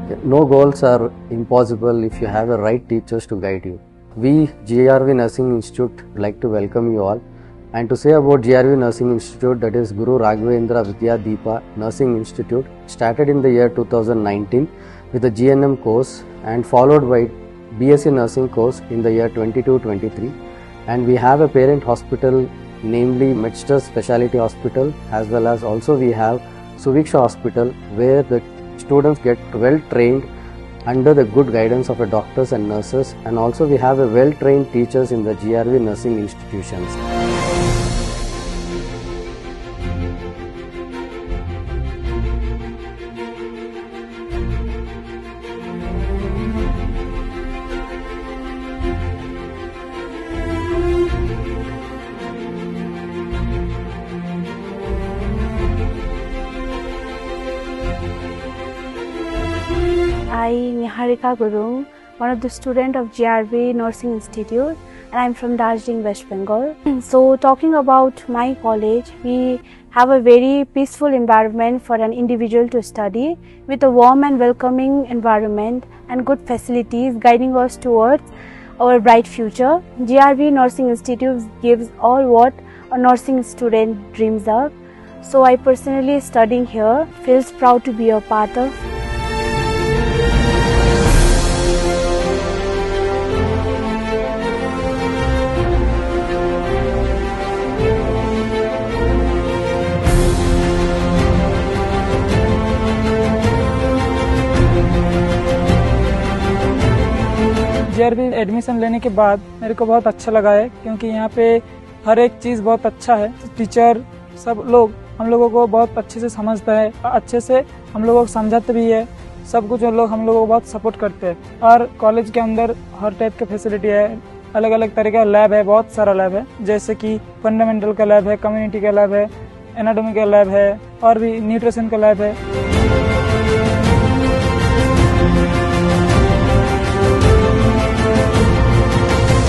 No goals are impossible if you have a right teachers to guide you. We, GRV Nursing Institute, would like to welcome you all. And to say about GRV Nursing Institute, that is Guru Raghavendra Vidya Deepa Nursing Institute, started in the year 2019 with a GNM course and followed by BSc Nursing course in the year 22-23. And we have a parent hospital, namely Medster Specialty Hospital, as well as also we have Suviksha Hospital, where the students get well trained under the good guidance of the doctors and nurses, and also we have a well trained teachers in the GRV nursing institutions. I am Niharika Gurung, one of the students of GRV Nursing Institute, and I am from Darjeeling, West Bengal. So talking about my college, we have a very peaceful environment for an individual to study, with a warm and welcoming environment and good facilities guiding us towards our bright future. GRV Nursing Institute gives all what a nursing student dreams of. So I personally studying here, feels proud to be a part of. GRV admission लेने के बाद मेरे को बहुत अच्छा लगा है, क्योंकि यहाँ पे हर एक चीज़ बहुत अच्छा है। टीचर सब लोग हम लोगों को बहुत अच्छे से समझता है, अच्छे से हम लोगों को समझाते भी है। सब कुछ लोग हम लोगों को बहुत सपोर्ट करते हैं। और कॉलेज के अंदर हर टाइप का फैसिलिटी है, अलग अलग तरह का लैब है, बहुत सारा लैब है, जैसे कि फंडामेंटल का लैब है, कम्युनिटी का लैब है, एनाटॉमी का लैब है और भी न्यूट्रिशन का लैब है।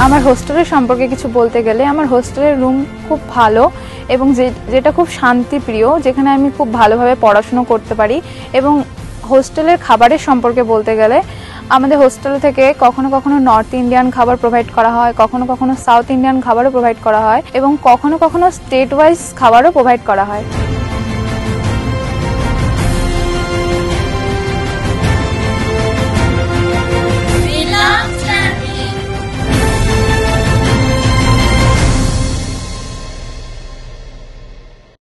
আমার হোস্টেলের সম্পর্কে কিছু বলতে গেলে, আমার হোস্টেলের রুম খুব ভালো এবং যেটা খুব শান্তিপ্রিয়, যেখানে আমি খুব ভালোভাবে পড়াশোনা করতে পারি। এবং হোস্টেলের খাবারের সম্পর্কে বলতে গেলে, আমাদের হোস্টেল থেকে কখনো কখনো নর্থ ইন্ডিয়ান খাবার প্রোভাইড করা হয়, কখনো কখনো সাউথ ইন্ডিয়ান খাবারও প্রোভাইড করা হয় এবং কখনো কখনো স্টেট ওয়াইজ খাবারও প্রোভাইড করা হয়।